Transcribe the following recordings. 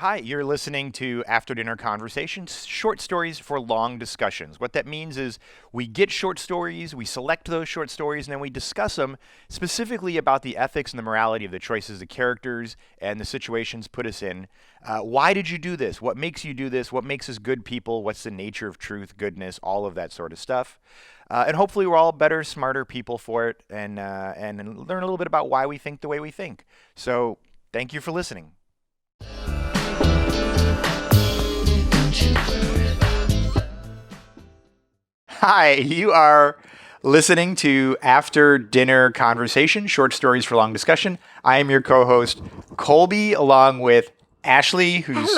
Hi, you're listening to After Dinner Conversations, short stories for long discussions. What that means is we get short stories, we select those short stories, and then we discuss them specifically about the ethics and the morality of the choices the characters and the situations put us in. Why did you do this? What makes you do this? What makes us good people? What's the nature of truth, goodness, all of that sort of stuff. And hopefully we're all better, smarter people for it and learn a little bit about why we think the way we think. So thank you for listening. Hi, you are listening to After Dinner Conversation, short stories for long discussion. I am your co-host, Kolby, along with Ashley, who's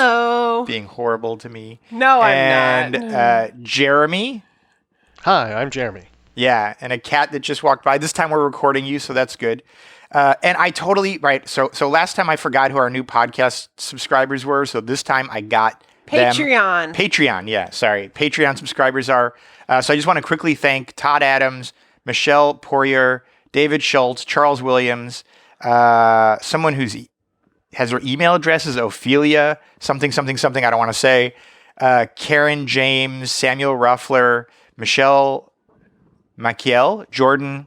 being horrible to me. No, I'm not. And Jeremy. Hi, I'm Jeremy. Yeah, and a cat that just walked by. This time we're recording you, so that's good. And I totally, right, so last time I forgot who our new podcast subscribers were, so this time I got Patreon. them. Patreon, yeah, sorry. Patreon subscribers are. So I just want to quickly thank Todd Adams, Michelle Poirier, David Schultz, Charles Williams, someone has her email address is Ophelia, something, I don't want to say, Karen James, Samuel Ruffler, Michelle Maciel, Jordan,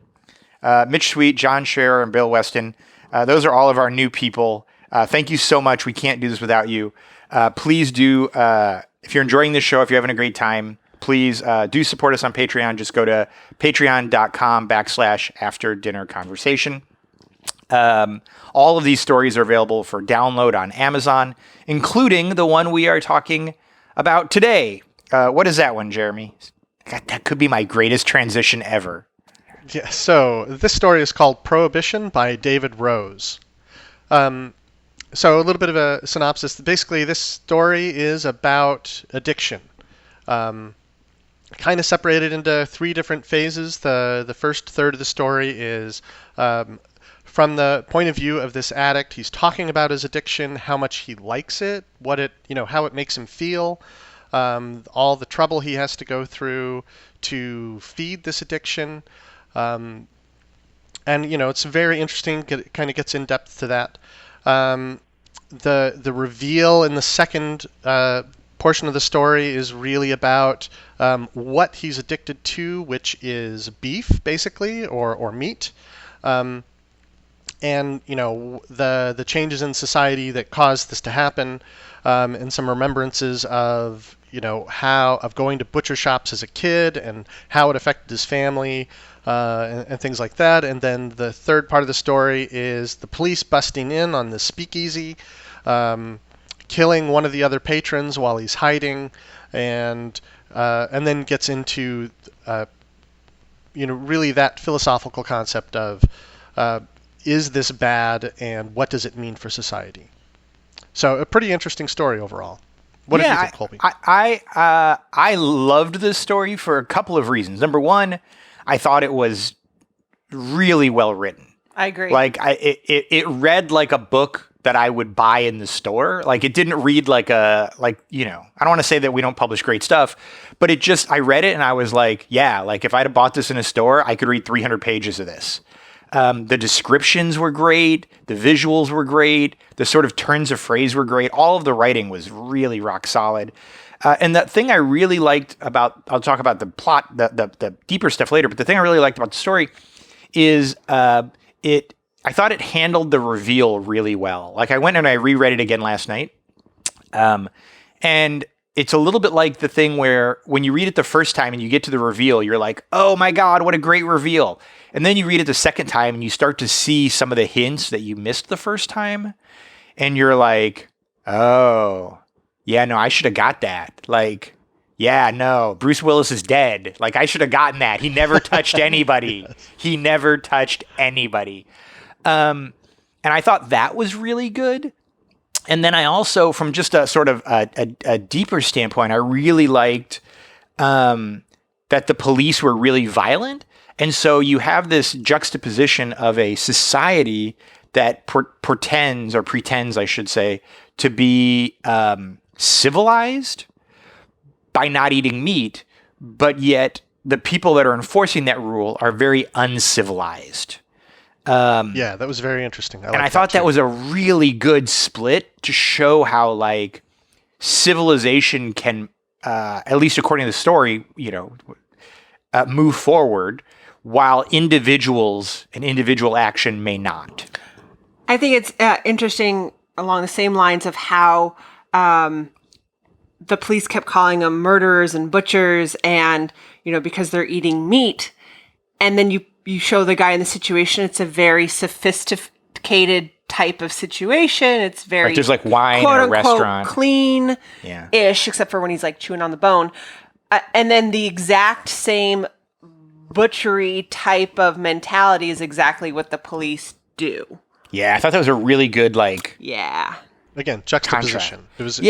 Mitch Sweet, John Scherer, and Bill Weston. Those are all of our new people. Thank you so much. We can't do this without you. Please do, if you're enjoying this show, if you're having a great time, please do support us on Patreon. Just go to patreon.com/afterdinnerconversation. All of these stories are available for download on Amazon, including the one we are talking about today. What is that one, Jeremy? God, that could be my greatest transition ever. Yeah, so this story is called Prohibition by David Rose. So a little bit of a synopsis. Basically, this story is about addiction. Kind of separated into three different phases. The first third of the story is from the point of view of this addict. He's talking about his addiction, how much he likes it, how it makes him feel, all the trouble he has to go through to feed this addiction. And it's very interesting. It kind of gets in depth to that. The reveal in the second portion of the story is really about what he's addicted to, which is beef, basically, or meat, and the changes in society that caused this to happen, and some remembrances of of going to butcher shops as a kid and how it affected his family, and things like that. And then the third part of the story is the police busting in on the speakeasy, killing one of the other patrons while he's hiding, and then gets into really that philosophical concept of is this bad and what does it mean for society? So a pretty interesting story overall. What did you think, Kolby? I loved this story for a couple of reasons. Number one, I thought it was really well written. I agree. It read like a book that I would buy in the store. Like, it didn't read I don't want to say that we don't publish great stuff, but I read it and I was like, yeah, like if I'd have bought this in a store, I could read 300 pages of this. The descriptions were great. The visuals were great. The sort of turns of phrase were great. All of the writing was really rock solid. And the thing I really liked I'll talk about the plot, the deeper stuff later, but the thing I really liked about the story is I thought it handled the reveal really well. Like, I went and I reread it again last night. And it's a little bit like the thing where when you read it the first time and you get to the reveal, you're like, oh my God, what a great reveal. And then you read it the second time and you start to see some of the hints that you missed the first time. And you're like, oh, yeah, no, I should have got that. Like, yeah, no, Bruce Willis is dead. Like, I should have gotten that. He never touched anybody. Yes. He never touched anybody. And I thought that was really good. And then I also, from just a sort of a deeper standpoint, I really liked that the police were really violent. And so you have this juxtaposition of a society that pretends, I should say, to be civilized by not eating meat, but yet the people that are enforcing that rule are very uncivilized. Yeah, that was very interesting. And I thought that was a really good split to show how like civilization can, at least according to the story, move forward while individuals and individual action may not. I think it's interesting along the same lines of how the police kept calling them murderers and butchers and, because they're eating meat. And then you show the guy in the situation. It's a very sophisticated type of situation. It's very there's like wine quote, in a unquote, restaurant. Clean-ish, except for when he's like chewing on the bone. And then the exact same butchery type of mentality is exactly what the police do. Yeah, I thought that was a really good again, juxtaposition. It was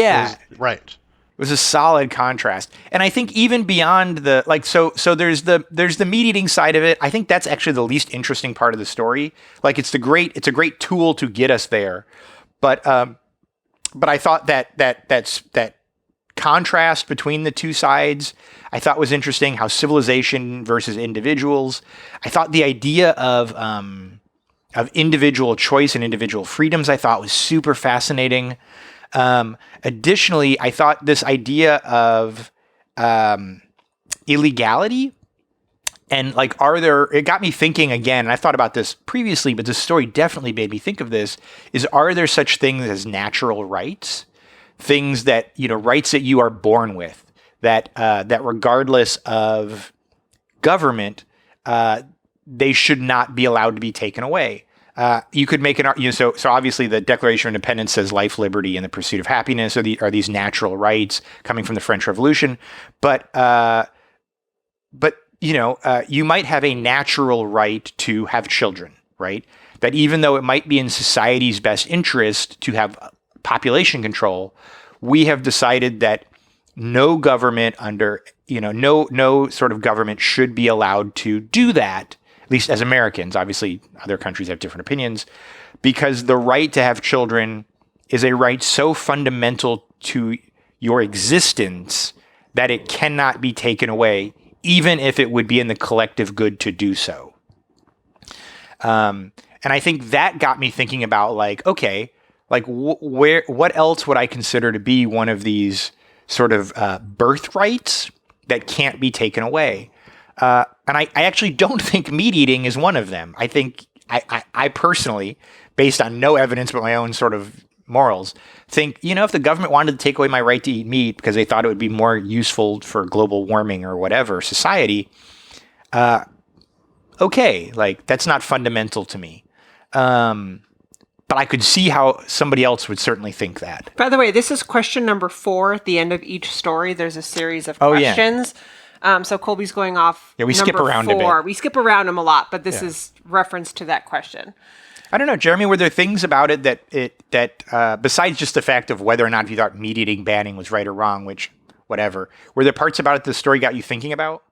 right. It was a solid contrast. And I think even beyond the so there's the meat eating side of it. I think that's actually the least interesting part of the story. Like it's a great tool to get us there. But I thought that contrast between the two sides I thought was interesting, how civilization versus individuals. I thought the idea of individual choice and individual freedoms I thought was super fascinating. Additionally, I thought this idea of illegality and it got me thinking again, and I thought about this previously, but this story definitely made me think of this, are there such things as natural rights? Things that, rights that you are born with, that regardless of government, they should not be allowed to be taken away. You could make an argument. So obviously the Declaration of Independence says life, liberty, and the pursuit of happiness are these natural rights coming from the French Revolution. But you might have a natural right to have children, right? That even though it might be in society's best interest to have population control, we have decided that no government no sort of government should be allowed to do that. At least as Americans. Obviously, other countries have different opinions, because the right to have children is a right so fundamental to your existence that it cannot be taken away, even if it would be in the collective good to do so. And I think that got me thinking about what else would I consider to be one of these sort of birthrights that can't be taken away? And I actually don't think meat eating is one of them. I think I personally, based on no evidence but my own sort of morals, think, if the government wanted to take away my right to eat meat because they thought it would be more useful for global warming or whatever society, okay, that's not fundamental to me. But I could see how somebody else would certainly think that. By the way, this is question number 4 at the end of each story. There's a series of questions. Yeah. So Kolby's going off. Yeah, we skip around 4. a bit. We skip around them a lot, but this is reference to that question. I don't know, Jeremy. Were there things about it that besides just the fact of whether or not you thought meat eating banning was right or wrong, which whatever, were there parts about it the story got you thinking about?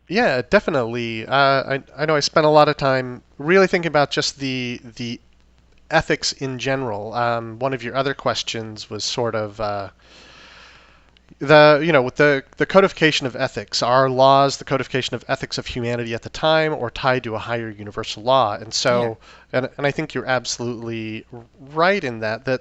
Yeah, definitely. I know I spent a lot of time really thinking about just the ethics in general. One of your other questions was sort of. With the codification of ethics, are laws the codification of ethics of humanity at the time or tied to a higher universal law? And so, and I think you're absolutely right in that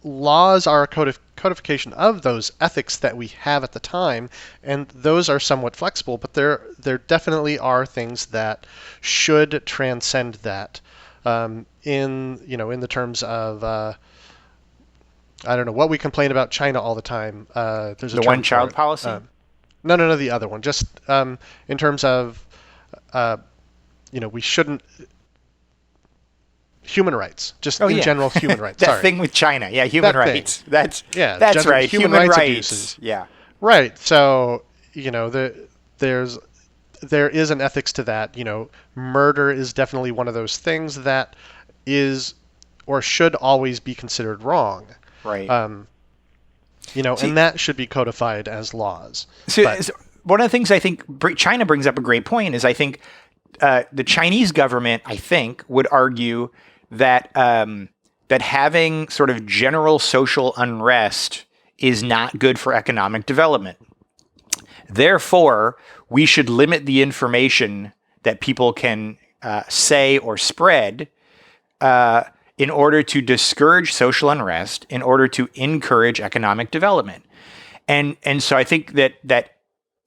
laws are a codification of those ethics that we have at the time, and those are somewhat flexible, but there definitely are things that should transcend that in the terms of I don't know what we complain about China all the time. There's the one-child policy. No, the other one. Just in terms of, we shouldn't. Human rights, just in general, human rights. That thing with China, human rights. That's right. Human rights abuses. Yeah. Right. So there is an ethics to that. Murder is definitely one of those things that is or should always be considered wrong. Right. And that should be codified as laws. So one of the things I think China brings up a great point is I think the Chinese government, I think, would argue that that having sort of general social unrest is not good for economic development. Therefore, we should limit the information that people can say or spread in order to discourage social unrest, in order to encourage economic development. And so I think that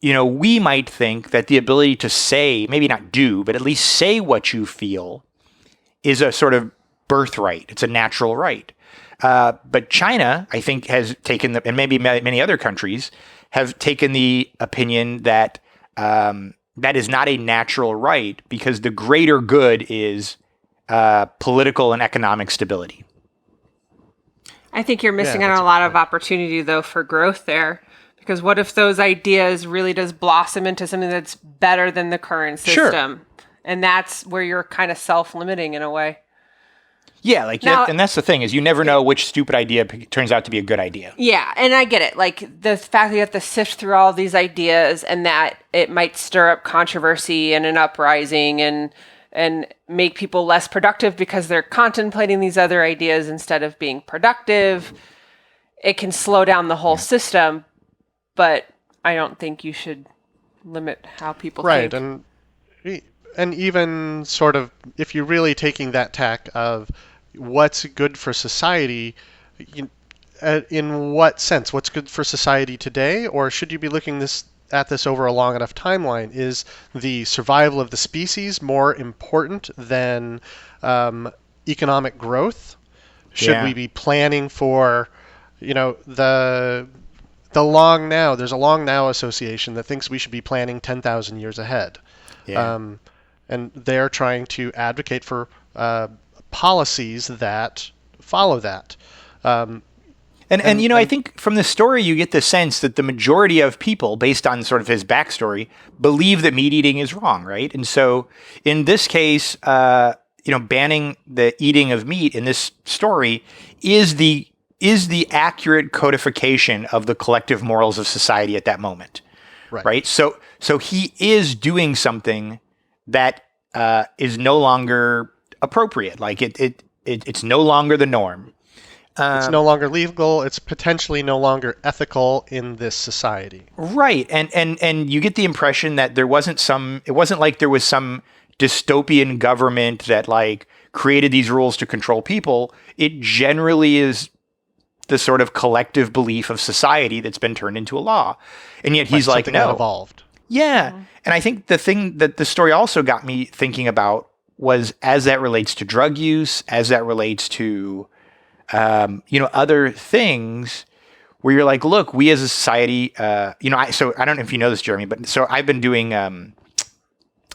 we might think that the ability to say, maybe not do, but at least say what you feel is a sort of birthright. It's a natural right. But China, I think, has taken and maybe many other countries have taken the opinion that that is not a natural right because the greater good is political and economic stability. I think you're missing out on a lot of opportunity, though, for growth there. Because what if those ideas really does blossom into something that's better than the current system? Sure. And that's where you're kind of self-limiting in a way. Yeah, and that's the thing is you never know which stupid idea turns out to be a good idea. Yeah, and I get it. Like the fact that you have to sift through all these ideas and that it might stir up controversy and an uprising and make people less productive because they're contemplating these other ideas instead of being productive. It can slow down the whole system, but I don't think you should limit how people think. Right, and even sort of if you're really taking that tack of what's good for society, in what sense? What's good for society today? Or should you be looking at this over a long enough timeline? Is the survival of the species more important than economic growth? Should we be planning for, the long now? There's a long now association that thinks we should be planning 10,000 years ahead. Yeah. And they're trying to advocate for policies that follow that. I think from the story you get the sense that the majority of people, based on sort of his backstory, believe that meat eating is wrong, right? And so in this case, banning the eating of meat in this story is the accurate codification of the collective morals of society at that moment, right? So he is doing something that is no longer appropriate. Like it's no longer the norm. It's no longer legal. It's potentially no longer ethical in this society. Right. And you get the impression that it wasn't like there was some dystopian government that like created these rules to control people. It generally is the sort of collective belief of society that's been turned into a law. And yet he's like, no. That evolved. Yeah. And I think the thing that the story also got me thinking about was as that relates to drug use, as that relates to other things where you're like, look, we as a society, so I don't know if you know this, Jeremy, but so I've been doing,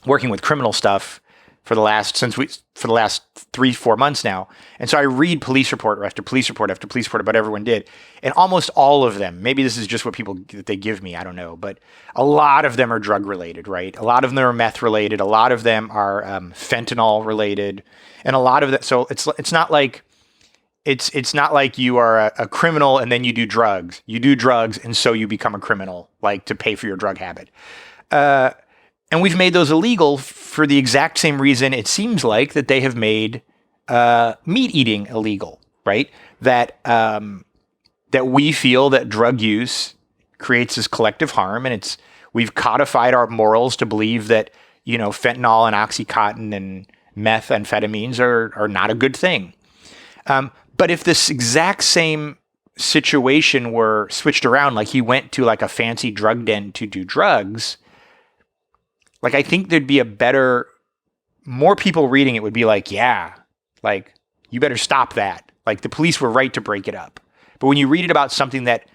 working with criminal stuff for the last 3-4 months now. And so I read police report after police report after police report about everyone did. And almost all of them, maybe this is just what people that they give me, I don't know, but a lot of them are drug related, right? A lot of them are meth related. A lot of them are fentanyl related. And a lot of that, so it's not like, It's not like you are a criminal and then you do drugs. You do drugs and so you become a criminal, like to pay for your drug habit. And we've made those illegal for the exact same reason it seems like that they have made meat eating illegal, right? That we feel that drug use creates this collective harm, and we've codified our morals to believe that fentanyl and OxyContin and methamphetamines are not a good thing. But if this exact same situation were switched around, like he went to like a fancy drug den to do drugs, like I think there'd be more people reading it would be like, yeah, like you better stop that. Like the police were right to break it up. But when you read it about something that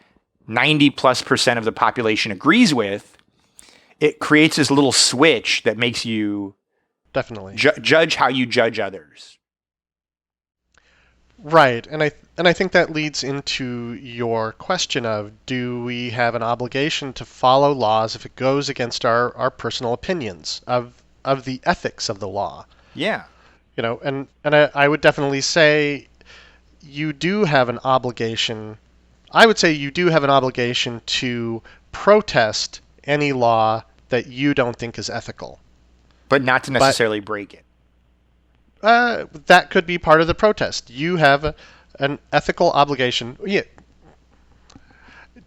90+% of the population agrees with, it creates this little switch that makes you definitely judge how you judge others. Right, and I think that leads into your question of, do we have an obligation to follow laws if it goes against our personal opinions of the ethics of the law? Yeah. And I would definitely say you do have an obligation. I would say you do have an obligation to protest any law that you don't think is ethical. But not to necessarily break it. That could be part of the protest. You have an ethical obligation. Yeah.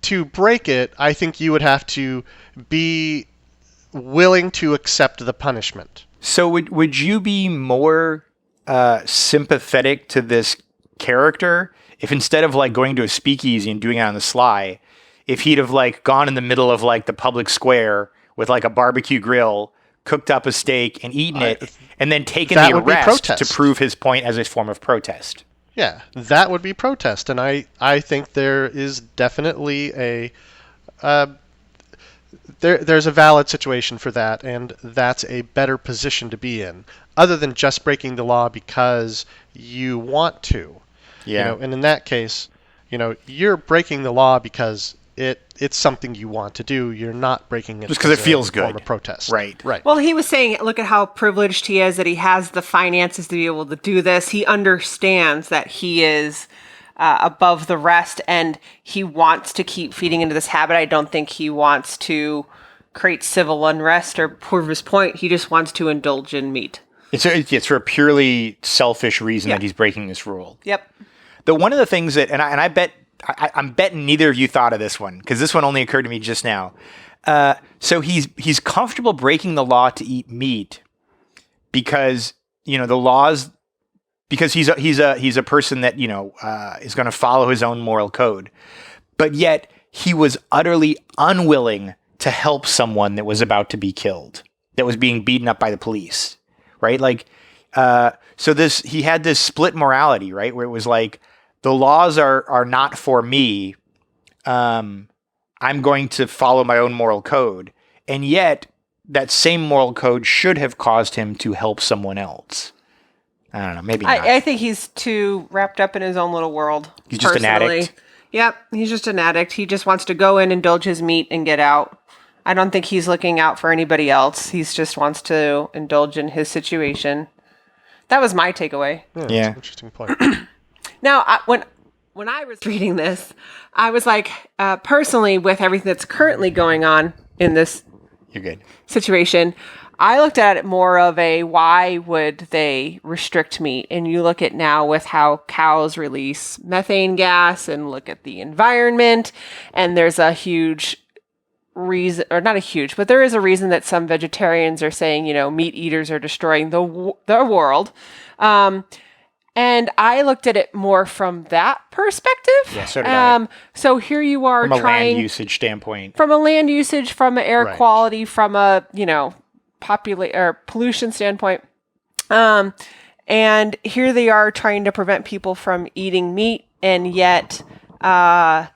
To break it, I think you would have to be willing to accept the punishment. So would you be more sympathetic to this character if instead of like going to a speakeasy and doing it on the sly, if he'd have like gone in the middle of like the public square with like a barbecue grill, cooked up a steak and eaten it, and then taken the arrest to prove his point as a form of protest? Yeah, that would be protest, and I think there is definitely there's a valid situation for that, and that's a better position to be in, other than just breaking the law because you want to. Yeah. And in that case, you're breaking the law because it's something you want to do. You're not breaking it just because it feels good. Form of protest. Right. Well, he was saying, look at how privileged he is that he has the finances to be able to do this. He understands that he is above the rest, and he wants to keep feeding into this habit. I don't think he wants to create civil unrest or prove his point. He just wants to indulge in meat. It's for a purely selfish reason that he's breaking this rule. Yep. One of the things that, and I bet, I'm betting neither of you thought of this one, because this one only occurred to me just now. So he's comfortable breaking the law to eat meat because the laws, because he's a person that is going to follow his own moral code, but yet he was utterly unwilling to help someone that was about to be killed, that was being beaten up by the police, right? Like, so he had this split morality, right, where it was like, the laws are not for me. I'm going to follow my own moral code. And yet, that same moral code should have caused him to help someone else. I don't know, maybe not. I think he's too wrapped up in his own little world. He's just an addict? Yep, he's just an addict. He just wants to go in, indulge his meat, and get out. I don't think he's looking out for anybody else. He just wants to indulge in his situation. That was my takeaway. Yeah. That's an interesting point. Now, when I was reading this, I was like, personally, with everything that's currently going on in this You're good. situation, I looked at it more of a why would they restrict meat? And you look at now with how cows release methane gas and look at the environment, and there's a huge reason, or not a huge, but there is a reason that some vegetarians are saying, meat eaters are destroying the world. And I looked at it more from that perspective. Yeah, so did I. So here you are from a land usage standpoint. From a land usage, from an air quality, from a, pollution standpoint. And here they are trying to prevent people from eating meat, and yet, to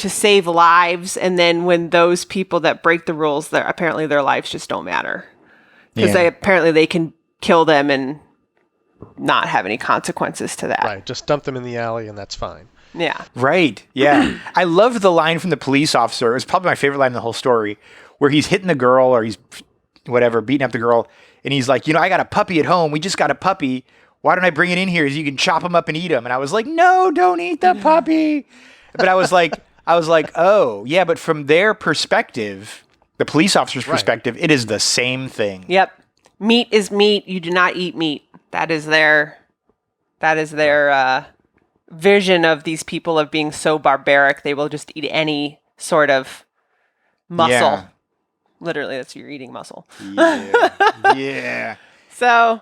save lives. And then when those people that break the rules, apparently their lives just don't matter. Because they can kill them and not have any consequences to that. Right. Just dump them in the alley and that's fine. Yeah. Right. Yeah. I loved the line from the police officer. It was probably my favorite line in the whole story, where he's hitting the girl, or he's beating up the girl. And he's like, I got a puppy at home. We just got a puppy. Why don't I bring it in here so you can chop him up and eat him? And I was like, no, don't eat the puppy. But I was like, oh yeah. But from their perspective, the police officer's perspective, it is the same thing. Yep. Meat is meat. You do not eat meat. That is their vision of these people of being so barbaric. They will just eat any sort of muscle. Yeah. Literally, that's you're eating muscle. Yeah. Yeah. So,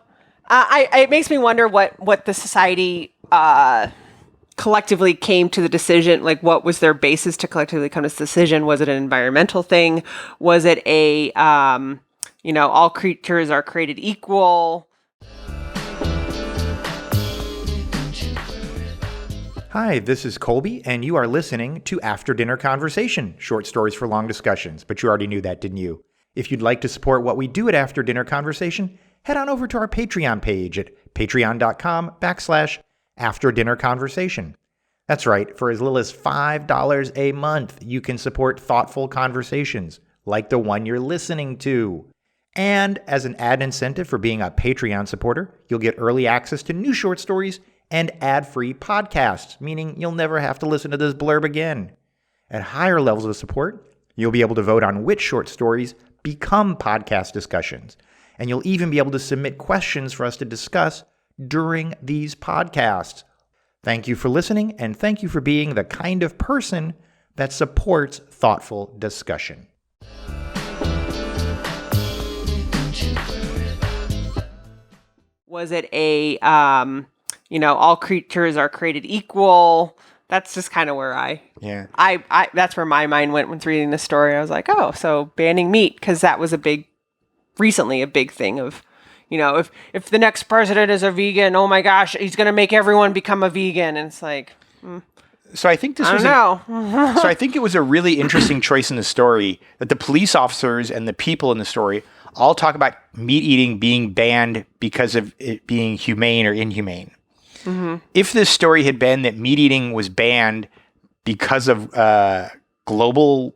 it makes me wonder what the society collectively came to the decision. Like, what was their basis to collectively come to this decision? Was it an environmental thing? Was it a all creatures are created equal? Hi, this is Kolby, and you are listening to After Dinner Conversation, short stories for long discussions. But you already knew that, didn't you? If you'd like to support what we do at After Dinner Conversation, head on over to our Patreon page at patreon.com/After Dinner Conversation. That's right, for as little as $5 a month, you can support thoughtful conversations like the one you're listening to. And as an added incentive for being a Patreon supporter, you'll get early access to new short stories and ad-free podcasts, meaning you'll never have to listen to this blurb again. At higher levels of support, you'll be able to vote on which short stories become podcast discussions, and you'll even be able to submit questions for us to discuss during these podcasts. Thank you for listening, and thank you for being the kind of person that supports thoughtful discussion. Was it a, all creatures are created equal? That's just kind of where I that's where my mind went when reading the story. I was like, oh, so banning meat, because that was recently a big thing of, if the next president is a vegan, oh my gosh, he's going to make everyone become a vegan. And it's like, So I think this was so I think it was a really interesting choice in the story that the police officers and the people in the story all talk about meat eating being banned because of it being humane or inhumane. Mm-hmm. If this story had been that meat eating was banned because of global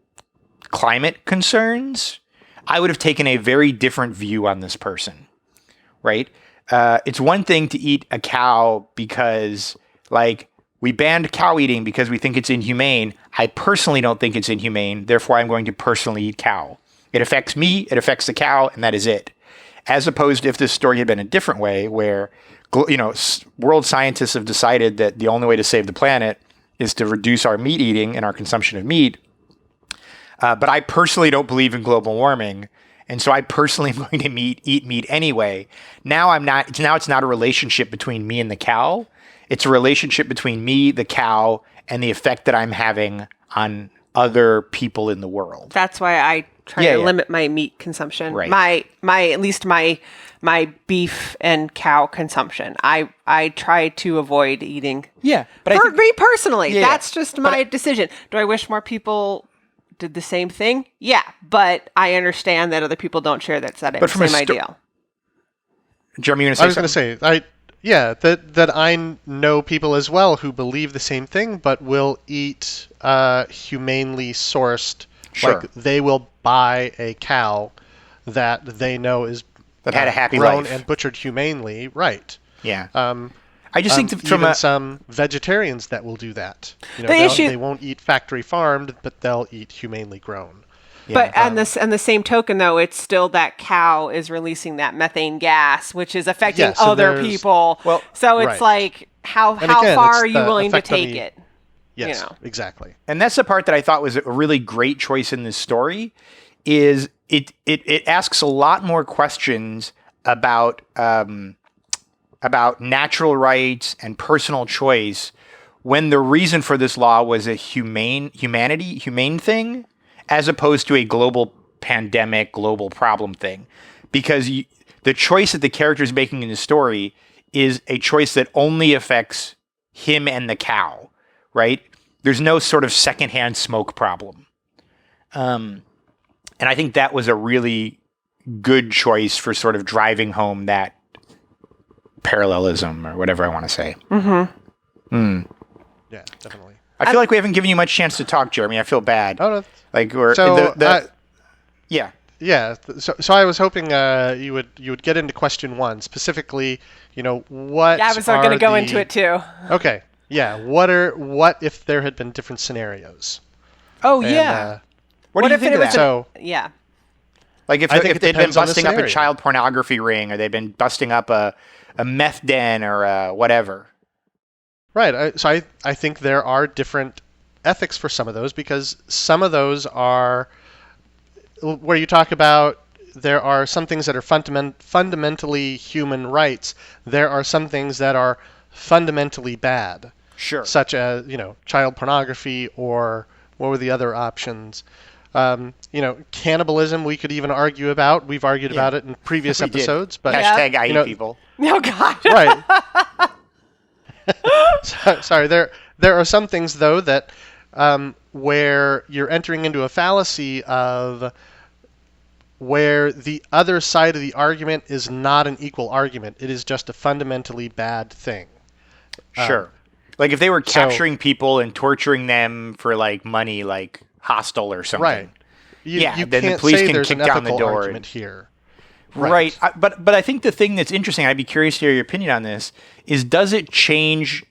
climate concerns, I would have taken a very different view on this person, right? It's one thing to eat a cow because, we banned cow eating because we think it's inhumane. I personally don't think it's inhumane. Therefore, I'm going to personally eat cow. It affects me, it affects the cow, and that is it. As opposed to if this story had been a different way where, world scientists have decided that the only way to save the planet is to reduce our meat eating and our consumption of meat. But I personally don't believe in global warming. And so I personally am going to eat meat anyway. Now it's not a relationship between me and the cow. It's a relationship between me, the cow, and the effect that I'm having on other people in the world. That's why I try to limit my meat consumption. Right. At least my beef and cow consumption. I try to avoid eating. Yeah. But For me personally, Yeah, that's just my decision. Do I wish more people did the same thing? Yeah, but I understand that other people don't share that same ideal. Jeremy, you going to say something? I was going to say, that I know people as well who believe the same thing, but will eat humanely sourced. Sure. Like they will buy a cow that they know is that had a happy grown life and butchered humanely. Right. Yeah. I just think that even some vegetarians that will do that. They won't eat factory farmed, but they'll eat humanely grown. Yeah. But on the same token, though, it's still that cow is releasing that methane gas, which is affecting other people. Well, so it's like how far are you willing to take it? Yes, exactly. And that's the part that I thought was a really great choice in this story. Is it asks a lot more questions about natural rights and personal choice when the reason for this law was a humane thing, as opposed to a global pandemic, global problem thing. Because the choice that the character is making in the story is a choice that only affects him and the cow, right? There's no sort of secondhand smoke problem. And I think that was a really good choice for sort of driving home that parallelism or whatever I want to say. Mm-hmm. Yeah, definitely. I feel like we haven't given you much chance to talk, Jeremy. I feel bad. Oh, no. Yeah. Yeah. So I was hoping you would get into question one specifically. What? Yeah, I was going to go into it too. Okay. Yeah. What if there had been different scenarios? Oh, yeah. What do you think of that? Yeah. Like if they'd been busting up a child pornography ring, or they'd been busting up a meth den, or whatever. Right. So I think there are different ethics for some of those, because some of those are where you talk about there are some things that are fundamentally human rights. There are some things that are fundamentally bad. Sure. Such as, child pornography, or what were the other options? Cannibalism we could even argue about. We've argued about it in previous episodes. But hashtag I eat people. Oh, God. Right. Sorry, there are some things, though, that where you're entering into a fallacy of where the other side of the argument is not an equal argument. It is just a fundamentally bad thing. Sure. Like if they were capturing people and torturing them for money, like Hostel or something. Right. You then can't the police say can there's kick an down the ethical door. Argument here. Right. But I think the thing that's interesting, I'd be curious to hear your opinion on this, is does it change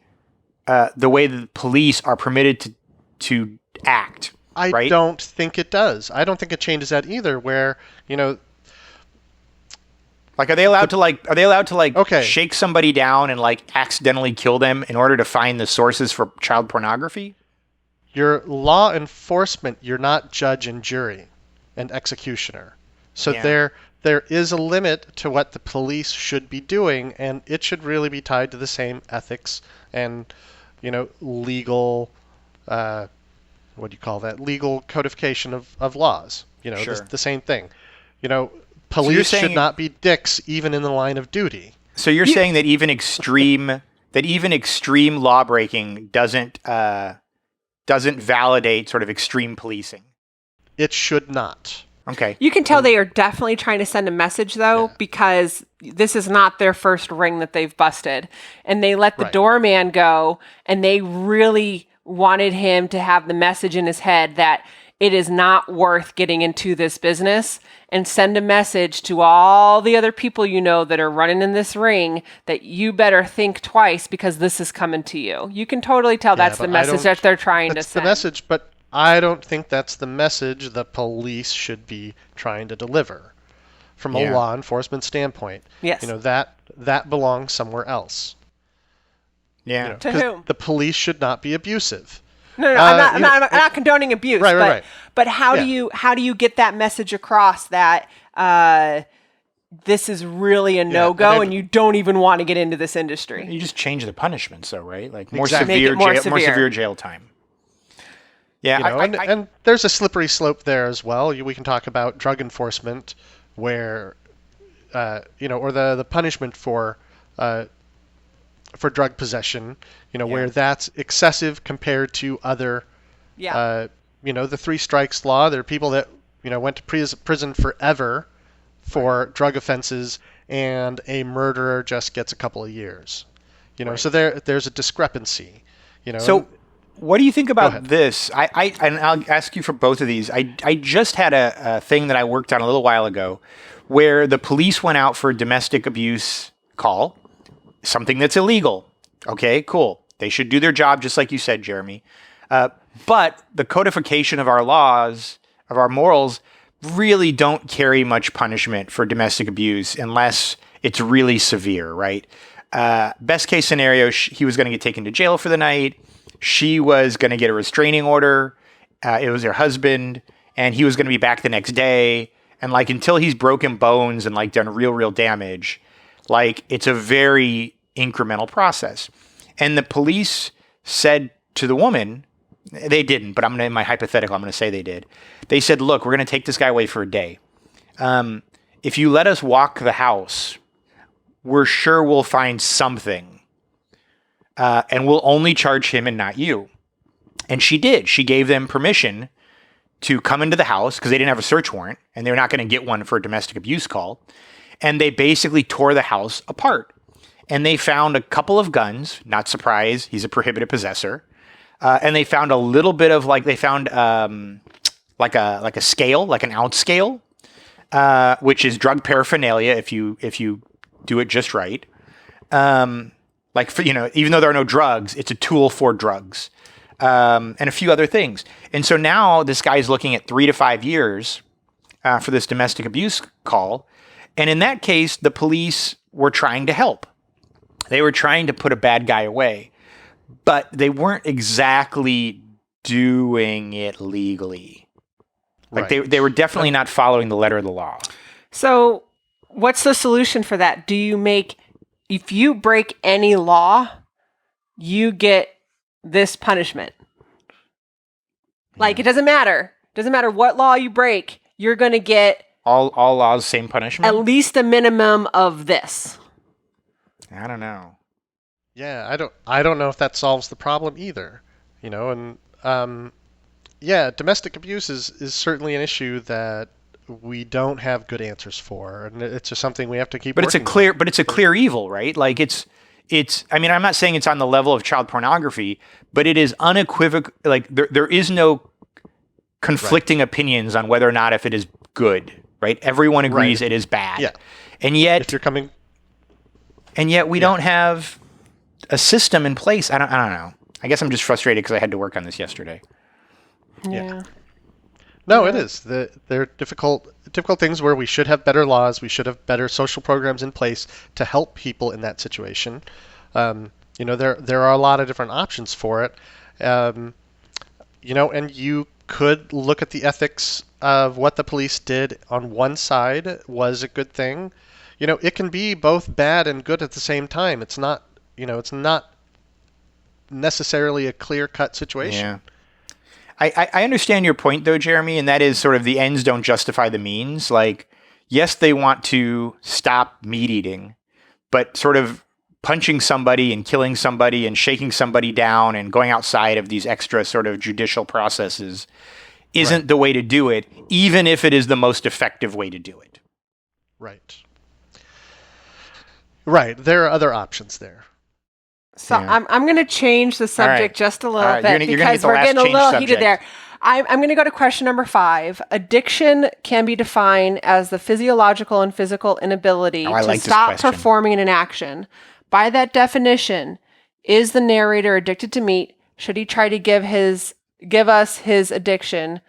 the way that the police are permitted to act? I don't think it does. I don't think it changes that either, where, are they allowed to shake somebody down and accidentally kill them in order to find the sources for child pornography? You're law enforcement, you're not judge and jury and executioner. So there is a limit to what the police should be doing, and it should really be tied to the same ethics and, legal, what do you call that? Legal codification of laws. Sure. The same thing. Police should not be dicks even in the line of duty. So you're saying that even extreme law breaking doesn't validate sort of extreme policing. It should not. Okay. You can tell they are definitely trying to send a message, though, because this is not their first ring that they've busted. And they let the doorman go, and they really wanted him to have the message in his head that it is not worth getting into this business, and send a message to all the other people that are running in this ring that you better think twice because this is coming to you. You can totally tell that's the message that they're trying to send. That's the message, but I don't think that's the message the police should be trying to deliver from a law enforcement standpoint. Yes. That belongs somewhere else. Yeah. To whom? The police should not be abusive. No, I'm not condoning abuse. Right. But how do you get that message across that this is really a no-go and you don't even want to get into this industry? You just change the punishments, though, right? Like more Exactly. severe jail time. Yeah, and there's a slippery slope there as well. We can talk about drug enforcement, where or the punishment for drug possession, where that's excessive compared to other, the 3 strikes law. There are people that went to prison forever for drug offenses, and a murderer just gets a couple of years. So there's a discrepancy. So. What do you think about this? And I'll ask you for both of these. I just had a thing that I worked on a little while ago where the police went out for a domestic abuse call, something that's illegal. Okay, cool. They should do their job just like you said, Jeremy. But the codification of our laws, of our morals, really don't carry much punishment for domestic abuse unless it's really severe, right? Best case scenario, he was going to get taken to jail for the night. She was going to get a restraining order. It was her husband, and he was going to be back the next day. And until he's broken bones and done real damage, it's a very incremental process. And the police said to the woman, they didn't, but in my hypothetical, I'm going to say they did. They said, look, we're going to take this guy away for a day. If you let us walk the house, we're sure we'll find something. And we'll only charge him and not you. And she did. She gave them permission to come into the house because they didn't have a search warrant and they're not going to get one for a domestic abuse call. And they basically tore the house apart. And they found a couple of guns. Not surprised. He's a prohibited possessor. And they found a little bit of like a scale, like an ounce scale, which is drug paraphernalia if you do it just right. Even though there are no drugs, it's a tool for drugs, and a few other things. And so now this guy's looking at 3 to 5 years for this domestic abuse call. And in that case, the police were trying to help. They were trying to put a bad guy away, but they weren't exactly doing it legally. They were definitely not following the letter of the law. So what's the solution for that? If you break any law, you get this punishment. It doesn't matter. Doesn't matter what law you break, you're going to get all laws, same punishment? At least a minimum of this. I don't know. Yeah, I don't know if that solves the problem either. Domestic abuse is certainly an issue that we don't have good answers for, and it's just something we have to keep. But it's a clear evil, right? It's. I mean, I'm not saying it's on the level of child pornography, but it is unequivocal. There is no conflicting opinions on whether or not if it is good, right? Everyone agrees it is bad. Yeah. And yet, if you're coming, we don't have a system in place. I don't know. I guess I'm just frustrated because I had to work on this yesterday. Yeah. No, it is. They're difficult things where we should have better laws. We should have better social programs in place to help people in that situation. There are a lot of different options for it. And you could look at the ethics of what the police did on one side was a good thing. It can be both bad and good at the same time. It's not necessarily a clear-cut situation. Yeah. I understand your point, though, Jeremy, and that is sort of the ends don't justify the means. Like, yes, they want to stop meat eating, but sort of punching somebody and killing somebody and shaking somebody down and going outside of these extra sort of judicial processes isn't the way to do it, even if it is the most effective way to do it. Right. Right. There are other options there. So I'm going to change the subject just a little bit because we're getting a little heated there. I'm going to go to question number 5. Addiction can be defined as the physiological and physical inability to stop performing an action. By that definition, is the narrator addicted to meat? Should he try to give us his addiction?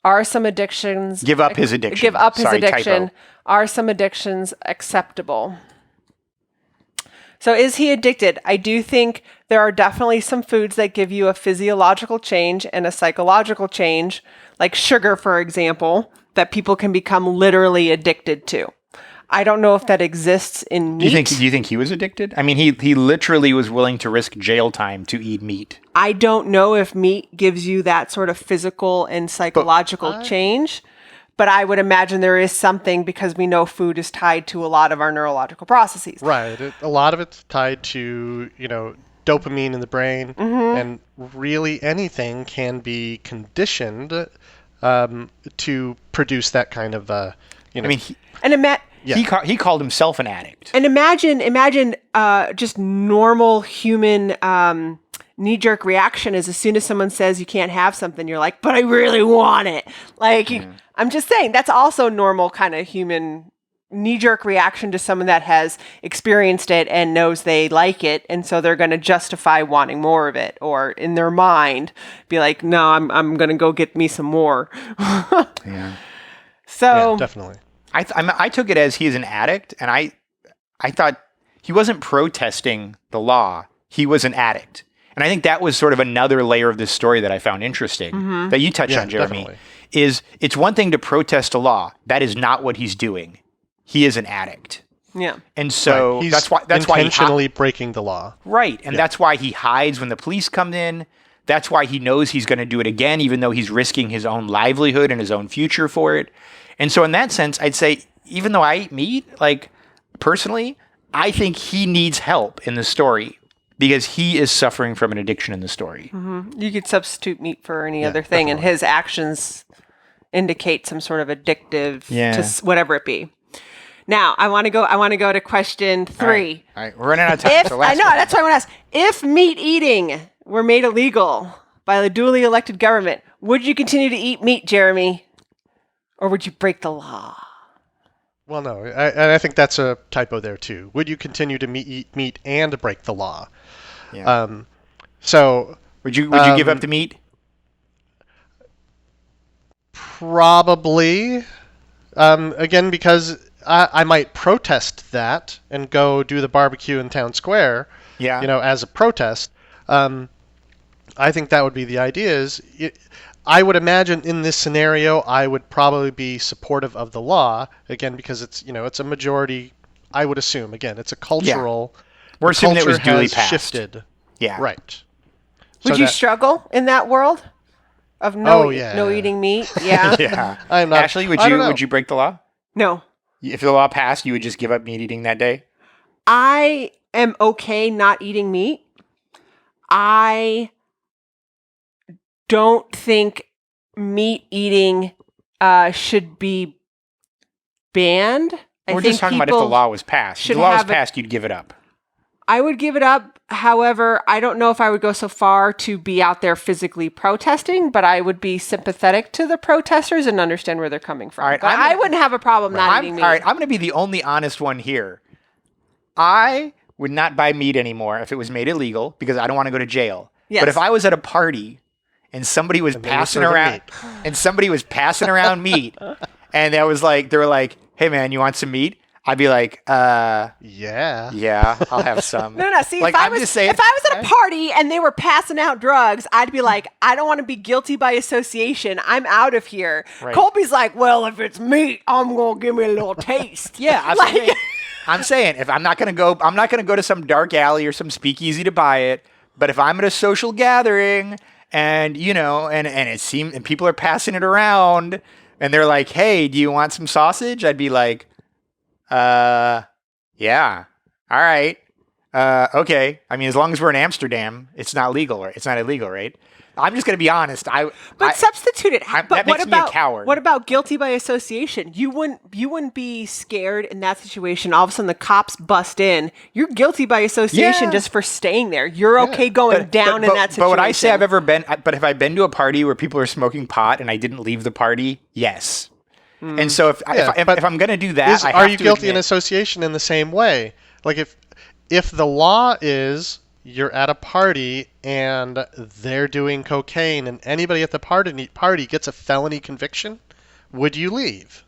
Are some addictions... Give up his addiction. Give up his addiction. Typo. Are some addictions acceptable? So is he addicted? I do think there are definitely some foods that give you a physiological change and a psychological change, like sugar, for example, that people can become literally addicted to. I don't know if that exists in meat. Do you think he was addicted? I mean, he literally was willing to risk jail time to eat meat. I don't know if meat gives you that sort of physical and psychological change. But I would imagine there is something because we know food is tied to a lot of our neurological processes. Right. A lot of it's tied to, dopamine in the brain. Mm-hmm. And really anything can be conditioned to produce that kind of, I mean, he called himself an addict. And imagine just normal human knee-jerk reaction is as soon as someone says you can't have something, you're like, but I really want it. Like, I'm just saying, that's also normal kind of human knee-jerk reaction to someone that has experienced it and knows they like it, and so they're going to justify wanting more of it, or in their mind, be like, no, I'm going to go get me some more. So, definitely. I took it as he is an addict, and I thought he wasn't protesting the law. He was an addict. And I think that was sort of another layer of this story that I found interesting that you touched on, Jeremy, definitely. Is it's one thing to protest a law. That is not what he's doing. He is an addict. Yeah. And so that's why intentionally breaking the law. Right. And that's why he hides when the police come in. That's why he knows he's going to do it again, even though he's risking his own livelihood and his own future for it. And so in that sense, I'd say, even though I eat meat, like personally, I think he needs help in the story. Because he is suffering from an addiction in the story. Mm-hmm. You could substitute meat for any other thing, and his actions indicate some sort of addictive to whatever it be. Now, I want to go to question 3. All right. We're running out of time. That's what I want to ask. If meat eating were made illegal by the duly elected government, would you continue to eat meat, Jeremy? Or would you break the law? Well, no. I think that's a typo there, too. Would you continue to eat meat and break the law? Yeah. So would you give up the meat? Probably. Again, because I might protest that and go do the barbecue in town square. Yeah. As a protest. I think that would be the idea. I would imagine in this scenario, I would probably be supportive of the law again because it's a majority. I would assume again it's a cultural. Yeah. We're assuming it was duly passed. Shifted. Yeah. Right. Would you struggle in that world of no eating meat? Yeah. Yeah. I'm not. Ashley, would you break the law? No. If the law passed, you would just give up meat eating that day? I am okay not eating meat. I don't think meat eating should be banned. We're just talking about if the law was passed. If the law was passed, you'd give it up. I would give it up. However, I don't know if I would go so far to be out there physically protesting, but I would be sympathetic to the protesters and understand where they're coming from. Right, I wouldn't have a problem not eating meat. All right, I'm going to be the only honest one here. I would not buy meat anymore if it was made illegal because I don't want to go to jail. Yes. But if I was at a party and somebody was passing around meat and they were like, "Hey man, you want some meat?" I'd be like, Yeah. I'll have some. No. See, Like, if I I'm was just saying- if I was at a party and they were passing out drugs, I'd be like, I don't want to be guilty by association. I'm out of here. Right. Colby's like, well, if it's meat, I'm gonna give me a little taste. Yeah, Like- I'm saying if I'm not gonna go to some dark alley or some speakeasy to buy it. But if I'm at a social gathering and and people are passing it around and they're like, "Hey, do you want some sausage?" I'd be like, yeah, all right, okay. I mean, as long as we're in Amsterdam, it's not legal, right? It's not illegal, right? I'm just gonna be honest. But substitute it. that But makes me a coward. What about guilty by association? You wouldn't be scared in that situation. All of a sudden, the cops bust in. You're guilty by association Yeah. just for staying there. You're okay going down in that situation. But would I say I've ever been? But have I been to a party where people are smoking pot and I didn't leave the party? Yes. And so if I'm gonna do that, I have are you to guilty in admit- association in the same way? Like if the law is you're at a party and they're doing cocaine and anybody at the party gets a felony conviction, would you leave?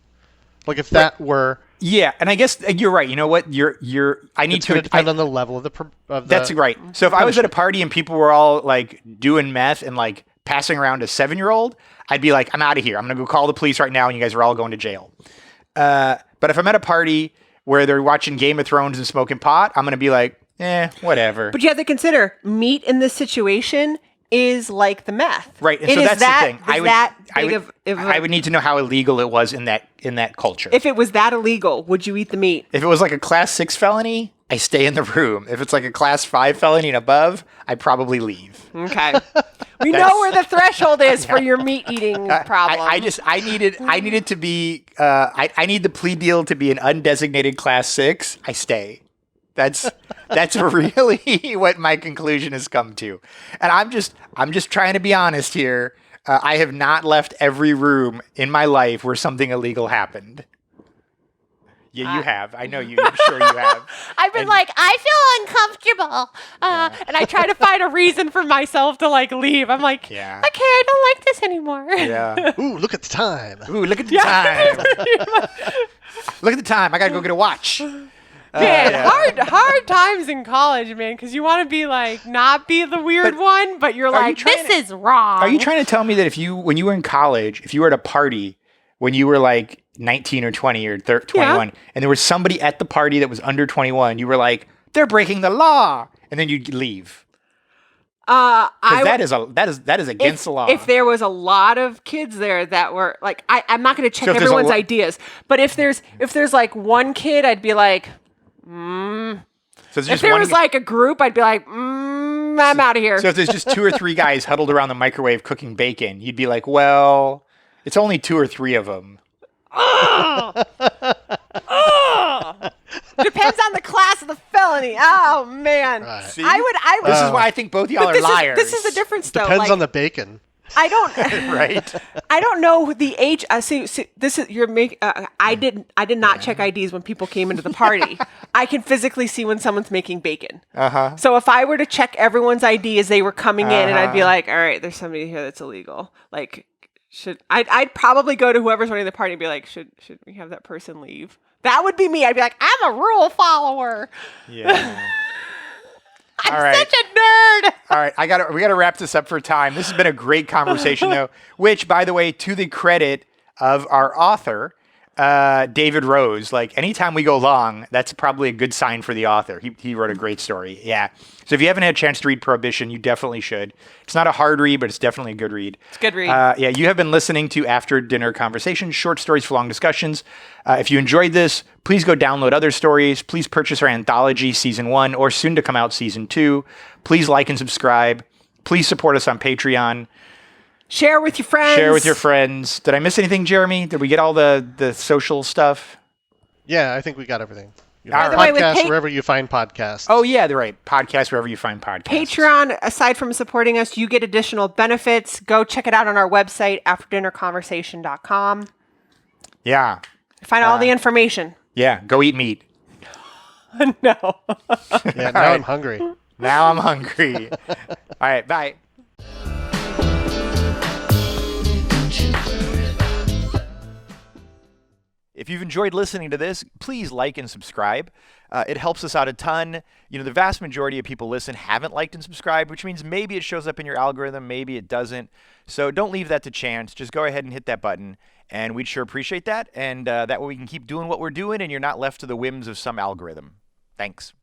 Like if that were... Yeah, and I guess you're right. You know what? I need It's going to to depend on the level of the... That's right. So if I was at a party and people were all like doing meth and like passing around a 7-year-old, I'd be like, I'm out of here. I'm going to go call the police right now and you guys are all going to jail. But if I'm at a party where they're watching Game of Thrones and smoking pot, I'm going to be like, whatever. But you have to consider meat in this situation is like the meth. Right. And It so is that's that, the thing. I would need to know how illegal it was in that culture. If it was that illegal, would you eat the meat? If it was like a class 6 felony, I stay in the room. If it's like a class 5 felony and above, I probably leave. Okay. We know where the threshold is for your meat eating problem. I needed to be I need the plea deal to be an undesignated class 6. I stay. That's really what my conclusion has come to. And I'm just trying to be honest here. I have not left every room in my life where something illegal happened. Yeah, you have. I know you. I'm sure you have. I've been like, I feel uncomfortable. And I try to find a reason for myself to like leave. I'm like, okay, I don't like this anymore. Yeah. Ooh, look at the time. Ooh, look at the time. Look at the time. I got to go get a watch. Man, hard times in college, man, because you want to be like, not be the weird one, but you're like, this is wrong. Are you trying to tell me that when you were in college, if you were at a party when you were like 19 or 20 or 21, and there was somebody at the party that was under 21, you were like, they're breaking the law, and then you'd leave? That is against the law. If there was a lot of kids there that were like, I'm not going to check everyone's ideas, but if there's like one kid, I'd be like, So if there was like a group, I'd be like, I'm out of here. So if there's just 2 or 3 guys huddled around the microwave cooking bacon, you'd be like, well, it's only 2 or 3 of them. Depends on the class of the felony. Oh man, Right. See? I would. This is why I think both y'all are liars. This is the difference, though. Depends like, on the bacon. I don't. Right? I don't know the age. See, this is you're making. I did not check IDs when people came into the party. I can physically see when someone's making bacon. So if I were to check everyone's ID as they were coming in, and I'd be like, all right, there's somebody here that's illegal. Like, I'd probably go to whoever's running the party and be like, should we have that person leave? That would be me. I'd be like, I'm a rule follower. Yeah. I'm such a nerd. All right, we gotta wrap this up for time. This has been a great conversation, though. Which, by the way, to the credit of our author, David Rose. Like anytime we go long, that's probably a good sign for the author. He wrote a great story. Yeah. So if you haven't had a chance to read Prohibition, you definitely should. It's not a hard read, but it's definitely a good read. It's a good read. Yeah, you have been listening to After Dinner Conversations, short stories for long discussions. If you enjoyed this, please go download other stories. Please purchase our anthology, Season 1, or soon to come out, Season 2. Please like and subscribe. Please support us on Patreon. Share with your friends. Share with your friends. Did I miss anything, Jeremy? Did we get all the social stuff? Yeah, I think we got everything. By the way, with Podcast wherever you find podcasts. Oh, yeah, they're right. Podcast wherever you find podcasts. Patreon, aside from supporting us, you get additional benefits. Go check it out on our website, afterdinnerconversation.com. Yeah. Find all the information. Yeah, go eat meat. No. Yeah, now I'm hungry. Now I'm hungry. All right, bye. If you've enjoyed listening to this, please like and subscribe. It helps us out a ton. The vast majority of people listen haven't liked and subscribed, which means maybe it shows up in your algorithm, maybe it doesn't. So don't leave that to chance. Just go ahead and hit that button, and we'd sure appreciate that. And that way we can keep doing what we're doing, and you're not left to the whims of some algorithm. Thanks.